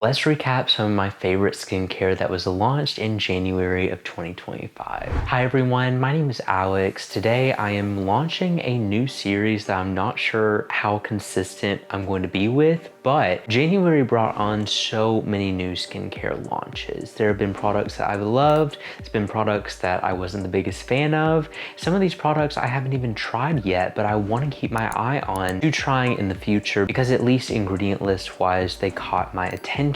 Let's recap some of my favorite skincare that was launched in January of 2025. Hi everyone, my name is Alex. Today I am launching a new series that I'm not sure how consistent I'm going to be with, but January brought on so many new skincare launches. There have been products that I've loved, it's been products that I wasn't the biggest fan of. Some of these products I haven't even tried yet, but I want to keep my eye on to trying in the future because at least ingredient list wise, they caught my attention.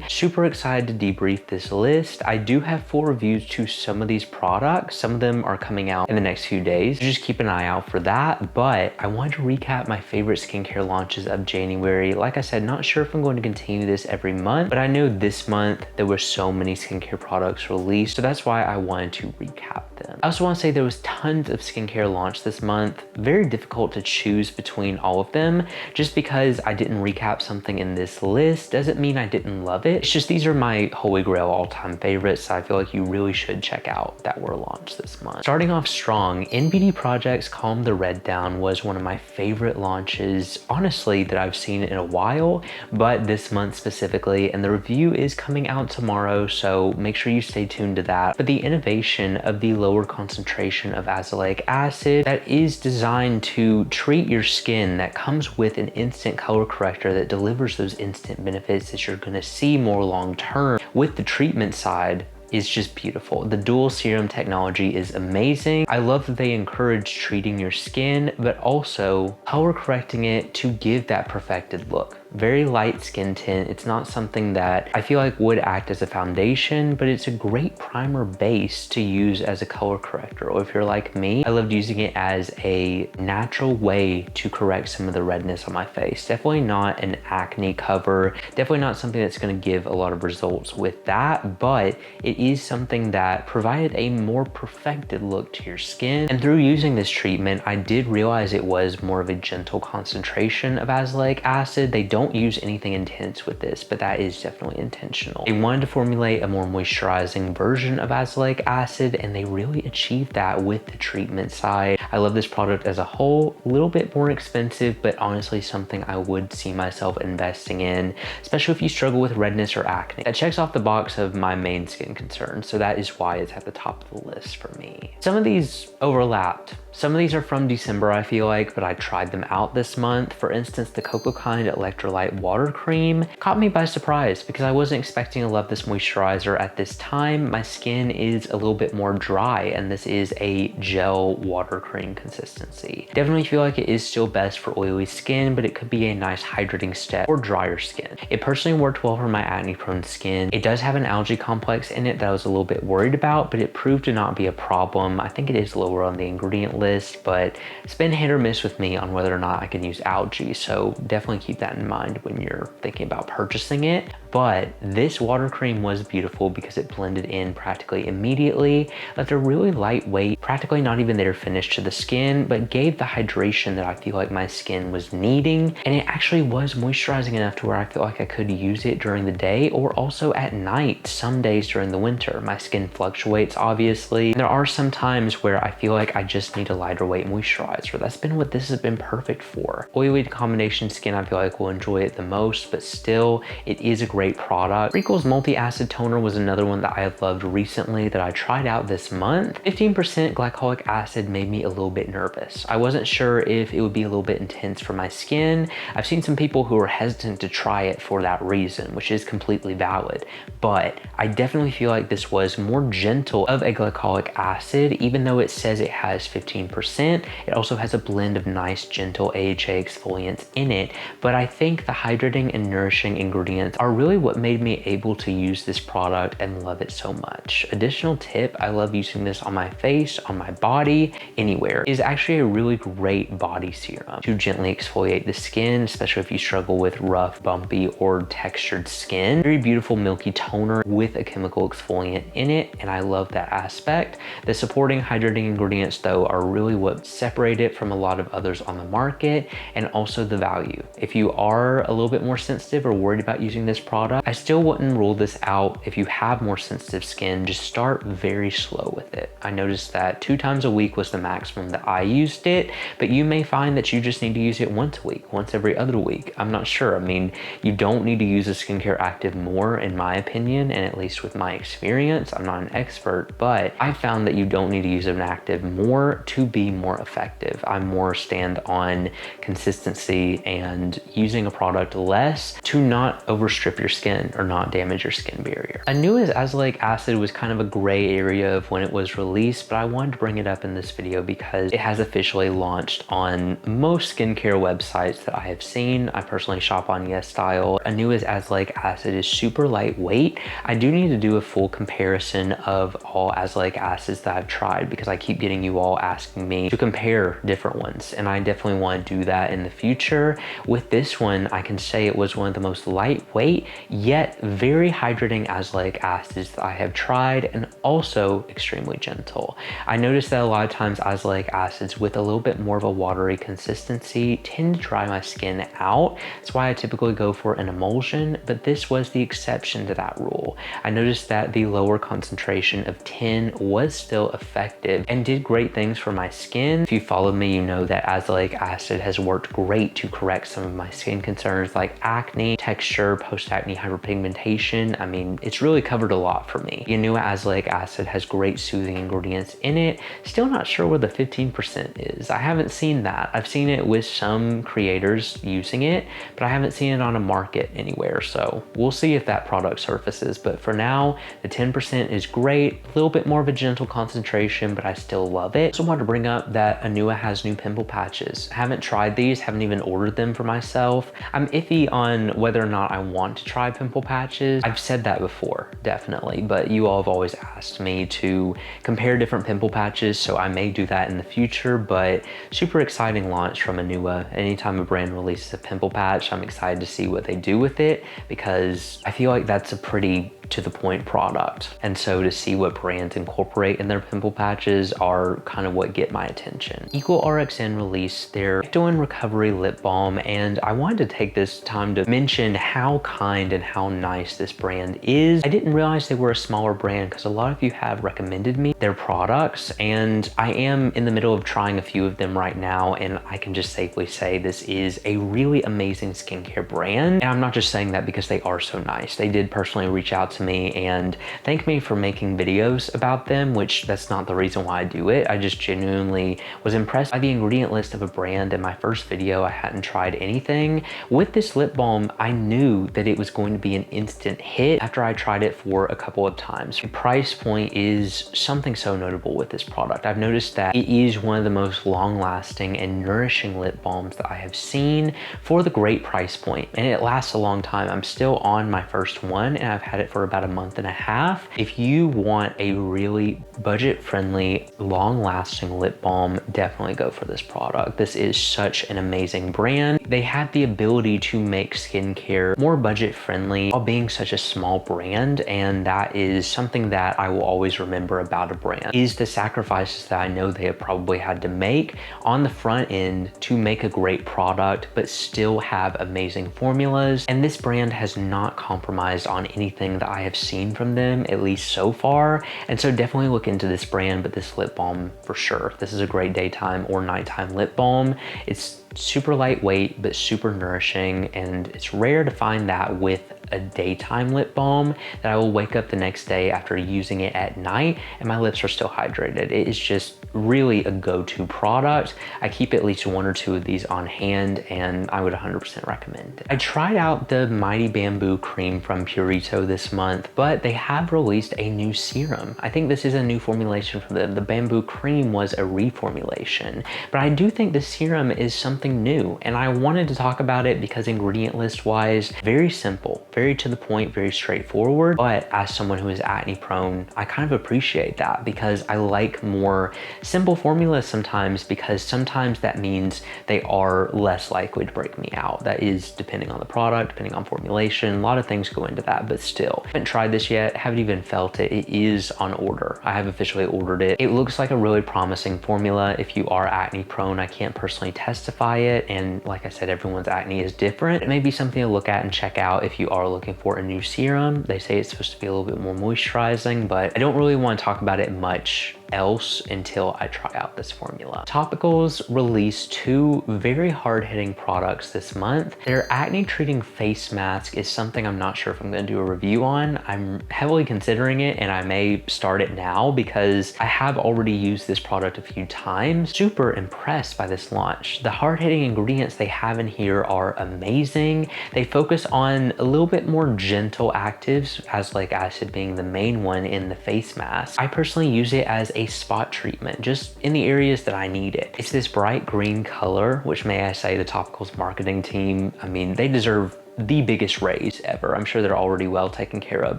Super excited to debrief this list. I do have full reviews to some of these products. Some of them are coming out in the next few days. Just keep an eye out for that. But I wanted to recap my favorite skincare launches of January. Like I said, not sure if I'm going to continue this every month, but I know this month there were so many skincare products released. So that's why I wanted to recap them. I also want to say there was tons of skincare launched this month. Very difficult to choose between all of them. Just because I didn't recap something in this list doesn't mean I didn't love it. It's just these are my holy grail all-time favorites, so I feel like you really should check out that were launched this month. Starting off strong, NBD Project's Calm the Red Down was one of my favorite launches, honestly, that I've seen in a while, but this month specifically, and the review is coming out tomorrow, so make sure you stay tuned to that. But the innovation of the lower concentration of azelaic acid that is designed to treat your skin, that comes with an instant color corrector that delivers those instant benefits that you're going to see more long term with the treatment side is just beautiful. The dual serum technology is amazing. I love that they encourage treating your skin, but also color correcting it to give that perfected look. Very light skin tint. It's not something that I feel like would act as a foundation, but it's a great primer base to use as a color corrector. Or if you're like me, I loved using it as a natural way to correct some of the redness on my face. Definitely not an acne cover. Definitely not something that's going to give a lot of results with that, but it is something that provided a more perfected look to your skin. And through using this treatment, I did realize it was more of a gentle concentration of azelaic acid. They don't use anything intense with this, but that is definitely intentional. They wanted to formulate a more moisturizing version of azelaic acid, and they really achieved that with the treatment side. I love this product as a whole. A little bit more expensive, but honestly something I would see myself investing in, especially if you struggle with redness or acne. That checks off the box of my main skin concerns, so that is why it's at the top of the list for me. Some of these overlapped. Some of these are from December, I feel like, but I tried them out this month. For instance, the Cocoa Kind Electrolyte Water Cream caught me by surprise because I wasn't expecting to love this moisturizer at this time. My skin is a little bit more dry, and this is a gel water cream consistency. Definitely feel like it is still best for oily skin, but it could be a nice hydrating step for drier skin. It personally worked well for my acne-prone skin. It does have an algae complex in it that I was a little bit worried about, but it proved to not be a problem. I think it is lower on the ingredient list, but it's been hit or miss with me on whether or not I can use algae, so definitely keep that in mind when you're thinking about purchasing it. But this water cream was beautiful because it blended in practically immediately, left a really lightweight, practically not even there finish to the skin, but gave the hydration that I feel like my skin was needing. And it actually was moisturizing enough to where I feel like I could use it during the day or also at night, some days during the winter. My skin fluctuates, obviously. And there are some times where I feel like I just need a lighter weight moisturizer. That's been what this has been perfect for. Oily to combination skin, I feel like will enjoy it the most, but still, it is a great product. Rico's Multi-Acid Toner was another one that I have loved recently that I tried out this month. 15% glycolic acid made me a little bit nervous. I wasn't sure if it would be a little bit intense for my skin. I've seen some people who are hesitant to try it for that reason, which is completely valid, but I definitely feel like this was more gentle of a glycolic acid, even though it says it has 15%. It also has a blend of nice gentle AHA exfoliants in it, but I think the hydrating and nourishing ingredients are really what made me able to use this product and love it so much. Additional tip, I love using this on my face, on my body, anywhere. It is actually a really great body serum to gently exfoliate the skin, especially if you struggle with rough, bumpy, or textured skin. Very beautiful milky toner with a chemical exfoliant in it, and I love that aspect. The supporting hydrating ingredients though are really what separate it from a lot of others on the market, and also the value. If you are a little bit more sensitive or worried about using this product, product. I still wouldn't rule this out. If you have more sensitive skin, just start very slow with it. I noticed that 2 times a week was the maximum that I used it, but you may find that you just need to use it once a week, once every other week. I'm not sure. I mean, you don't need to use a skincare active more, in my opinion, and at least with my experience. I'm not an expert, but I found that you don't need to use an active more to be more effective. I more stand on consistency and using a product less to not overstrip your skin or not damage your skin barrier. I knew as azelaic acid was kind of a gray area of when it was released, but I wanted to bring it up in this video because it has officially launched on most skincare websites that I have seen. I personally shop on YesStyle. I knew as azelaic acid is super lightweight. I do need to do a full comparison of all azelaic acids that I've tried because I keep getting you all asking me to compare different ones, and I definitely want to do that in the future. With this one, I can say it was one of the most lightweight yet very hydrating azelaic acids that I have tried, and also extremely gentle. I noticed that a lot of times azelaic acids with a little bit more of a watery consistency tend to dry my skin out. That's why I typically go for an emulsion, but this was the exception to that rule. I noticed that the lower concentration of 10 was still effective and did great things for my skin. If you followed me, you know that azelaic acid has worked great to correct some of my skin concerns like acne, texture, post-acne hyperpigmentation. I mean, it's really covered a lot for me. You know, azelaic acid has great soothing ingredients in it. Still not sure where the 15% is. I haven't seen that. I've seen it with some creators using it, but I haven't seen it on a market anywhere. So we'll see if that product surfaces. But for now, the 10% is great. A little bit more of a gentle concentration, but I still love it. Also wanted to bring up that Anua has new pimple patches. Haven't tried these, haven't even ordered them for myself. I'm iffy on whether or not I want to try pimple patches. I've said that before, definitely, but you all have always asked me to compare different pimple patches, so I may do that in the future. But super exciting launch from Anua. Anytime a brand releases a pimple patch, I'm excited to see what they do with it because I feel like that's a pretty to the point product. And so to see what brands incorporate in their pimple patches are kind of what get my attention. EqualRxN released their Ecto and Recovery Lip Balm, and I wanted to take this time to mention how kind and how nice this brand is. I didn't realize they were a smaller brand because a lot of you have recommended me their products, and I am in the middle of trying a few of them right now, and I can just safely say this is a really amazing skincare brand. And I'm not just saying that because they are so nice. They did personally reach out to me and thank me for making videos about them, which that's not the reason why I do it. I just genuinely was impressed by the ingredient list of a brand. In my first video, I hadn't tried anything. With this lip balm, I knew that it was going to be an instant hit after I tried it for a couple of times. The price point is something so notable with this product. I've noticed that it is one of the most long-lasting and nourishing lip balms that I have seen for the great price point, and it lasts a long time. I'm still on my first one, and I've had it for about a month and a half. If you want a really budget-friendly, long-lasting lip balm, definitely go for this product. This is such an amazing brand. They have the ability to make skincare more budget-friendly while being such a small brand, and that is something that I will always remember about a brand, is the sacrifices that I know they have probably had to make on the front end to make a great product, but still have amazing formulas. And this brand has not compromised on anything that I have seen from them, at least so far. And so definitely look into this brand, but this lip balm for sure. This is a great daytime or nighttime lip balm. It's super lightweight, but super nourishing. And it's rare to find that with a daytime lip balm that I will wake up the next day after using it at night and my lips are still hydrated. It is just really a go-to product. I keep at least 1 or 2 of these on hand, and I would 100% recommend it. I tried out the Mighty Bamboo Cream from Purito this month, but they have released a new serum. I think this is a new formulation for them. The Bamboo Cream was a reformulation, but I do think the serum is something new, and I wanted to talk about it because ingredient list wise, very simple, very to the point, very straightforward. But as someone who is acne prone, I kind of appreciate that because I like more simple formulas sometimes, because sometimes that means they are less likely to break me out. That is depending on the product, depending on formulation. A lot of things go into that, but still. I haven't tried this yet, haven't even felt it. It is on order. I have officially ordered it. It looks like a really promising formula. If you are acne prone, I can't personally testify it. And like I said, everyone's acne is different. It may be something to look at and check out if you are are looking for a new serum. They say it's supposed to be a little bit more moisturizing, but I don't really want to talk about it much else until I try out this formula. Topicals released 2 very hard-hitting products this month. Their acne treating face mask is something I'm not sure if I'm going to do a review on. I'm heavily considering it, and I may start it now because I have already used this product a few times. Super impressed by this launch. The hard-hitting ingredients they have in here are amazing. They focus on a little bit more gentle actives, azelaic acid being the main one in the face mask. I personally use it as a spot treatment, just in the areas that I need it. It's this bright green color, which may I say the Topicals marketing team, I mean, they deserve the biggest raise ever. I'm sure they're already well taken care of,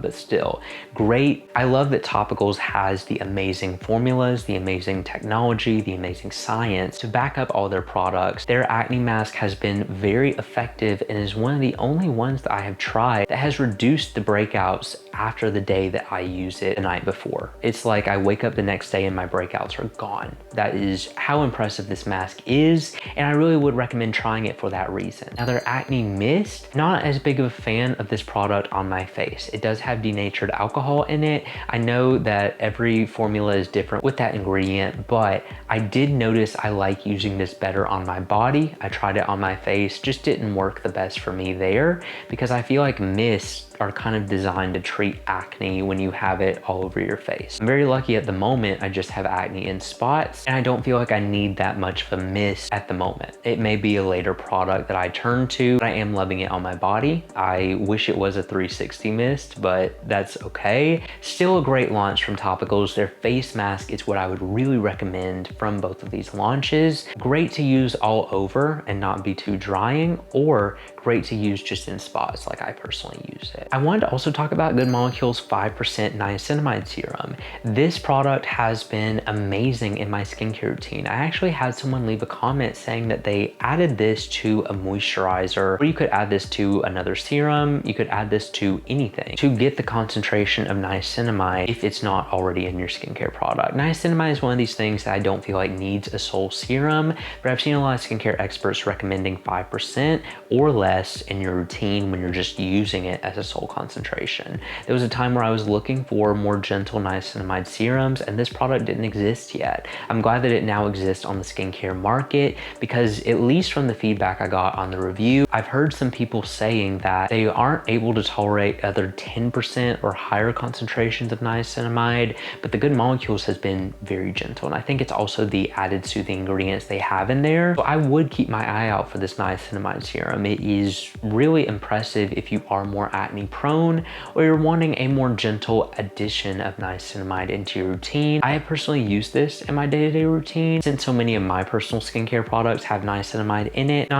but still great. I love that Topicals has the amazing formulas, the amazing technology, the amazing science to back up all their products. Their acne mask has been very effective and is one of the only ones that I have tried that has reduced the breakouts after the day that I use it the night before. It's like I wake up the next day and my breakouts are gone. That is how impressive this mask is, and I really would recommend trying it for that reason. Now their acne mist, not as big of a fan of this product on my face. It does have denatured alcohol in it. I know that every formula is different with that ingredient, but I did notice I like using this better on my body. I tried it on my face, just didn't work the best for me there because I feel like mists are kind of designed to treat acne when you have it all over your face. I'm very lucky at the moment. I just have acne in spots and I don't feel like I need that much of a mist at the moment. It may be a later product that I turn to, but I am loving it on my body. I wish it was a 360 mist, but that's okay. Still a great launch from Topicals. Their face mask is what I would really recommend from both of these launches. Great to use all over and not be too drying, or great to use just in spots like I personally use it. I wanted to also talk about Good Molecule's 5% niacinamide serum. This product has been amazing in my skincare routine. I actually had someone leave a comment saying that they added this to a moisturizer, or you could add this to another serum, you could add this to anything to get the concentration of niacinamide if it's not already in your skincare product. Niacinamide is one of these things that I don't feel like needs a sole serum, but I've seen a lot of skincare experts recommending 5% or less in your routine when you're just using it as a sole concentration. There was a time where I was looking for more gentle niacinamide serums and this product didn't exist yet. I'm glad that it now exists on the skincare market because at least from the feedback I got on the review, I've heard some people saying that they aren't able to tolerate other 10% or higher concentrations of niacinamide, but the Good Molecules has been very gentle. And I think it's also the added soothing ingredients they have in there. So I would keep my eye out for this niacinamide serum. It is really impressive if you are more acne prone or you're wanting a more gentle addition of niacinamide into your routine. I have personally used this in my day-to-day routine since so many of my personal skincare products have niacinamide in it.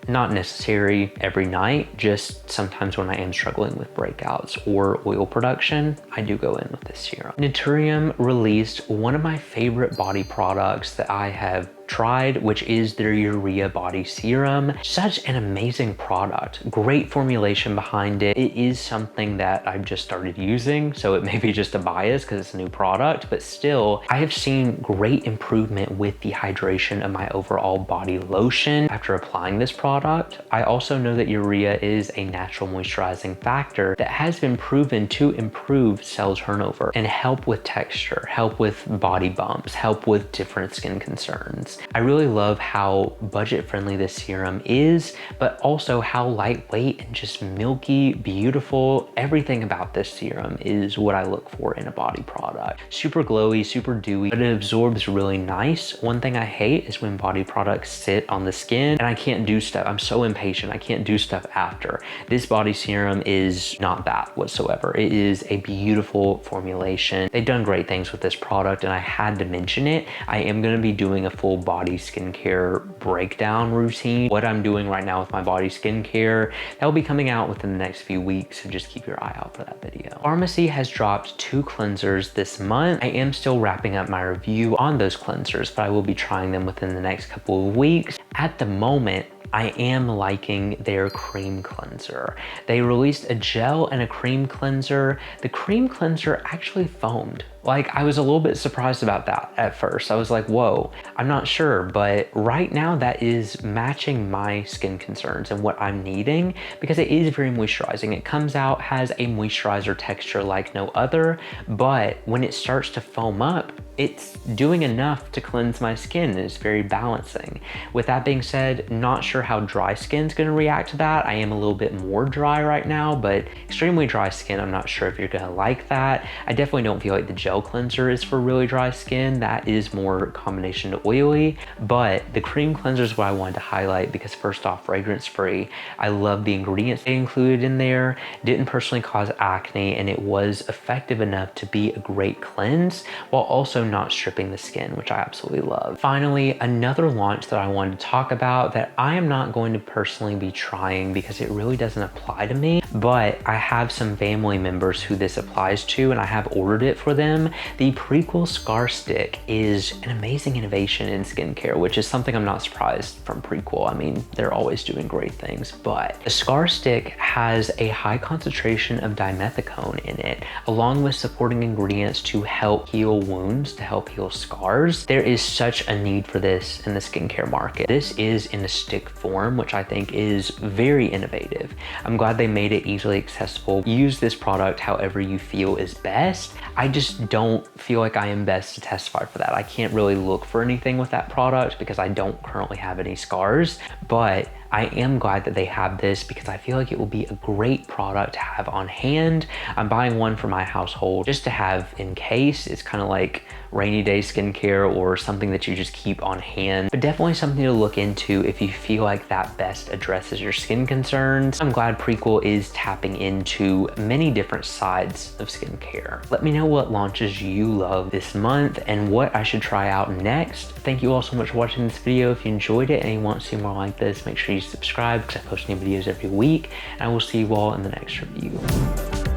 Not necessary every night, just sometimes when I am struggling with breakouts or oil production, I do go in with this serum. Naturium released one of my favorite body products that I have tried, which is their Urea Body Serum. Such an amazing product. Great formulation behind it. It is something that I've just started using, so it may be just a bias because it's a new product, but still, I have seen great improvement with the hydration of my overall body lotion after applying this product. I also know that urea is a natural moisturizing factor that has been proven to improve cell turnover and help with texture, help with body bumps, help with different skin concerns. I really love how budget friendly this serum is, but also how lightweight and just milky, beautiful. Everything about this serum is what I look for in a body product. Super glowy, super dewy, but it absorbs really nice. One thing I hate is when body products sit on the skin and I can't do stuff. I'm so impatient. I can't do stuff after. This body serum is not that whatsoever. It is a beautiful formulation. They've done great things with this product and I had to mention it. I am going to be doing a full body skincare breakdown routine. What I'm doing right now with my body skincare, that will be coming out within the next few weeks, so just keep your eye out for that video. Pharmacy has dropped 2 cleansers this month. I am still wrapping up my review on those cleansers, but I will be trying them within the next couple of weeks. At the moment, I am liking their cream cleanser. They released a gel and a cream cleanser. The cream cleanser actually foamed Like, I was a little bit surprised about that at first. I was like, whoa, I'm not sure, but right now that is matching my skin concerns and what I'm needing because it is very moisturizing. It comes out, has a moisturizer texture like no other, but when it starts to foam up, it's doing enough to cleanse my skin. It's very balancing. With that being said, not sure how dry skin's gonna react to that. I am a little bit more dry right now, but extremely dry skin, I'm not sure if you're gonna like that. I definitely don't feel like the gel cleanser is for really dry skin. That is more combination to oily, but the cream cleanser is what I wanted to highlight because first off, fragrance free. I love the ingredients they included in there. Didn't personally cause acne, and it was effective enough to be a great cleanse while also not stripping the skin, which I absolutely love. Finally, another launch that I wanted to talk about that I am not going to personally be trying because it really doesn't apply to me, but I have some family members who this applies to and I have ordered it for them. The Prequel Scar Stick is an amazing innovation in skincare, which is something I'm not surprised from Prequel. I mean, they're always doing great things, but the Scar Stick has a high concentration of dimethicone in it, along with supporting ingredients to help heal wounds, to help heal scars. There is such a need for this in the skincare market. This is in a stick form, which I think is very innovative. I'm glad they made it easily accessible. Use this product however you feel is best. I just don't feel like I am best to testify for that. I can't really look for anything with that product because I don't currently have any scars, but I am glad that they have this because I feel like it will be a great product to have on hand. I'm buying one for my household just to have in case. It's kind of like rainy day skincare or something that you just keep on hand, but definitely something to look into if you feel like that best addresses your skin concerns. I'm glad Prequel is tapping into many different sides of skincare. Let me know what launches you love this month and what I should try out next. Thank you all so much for watching this video. If you enjoyed it and you want to see more like this, make sure you subscribe because I post new videos every week, and I will see you all in the next review.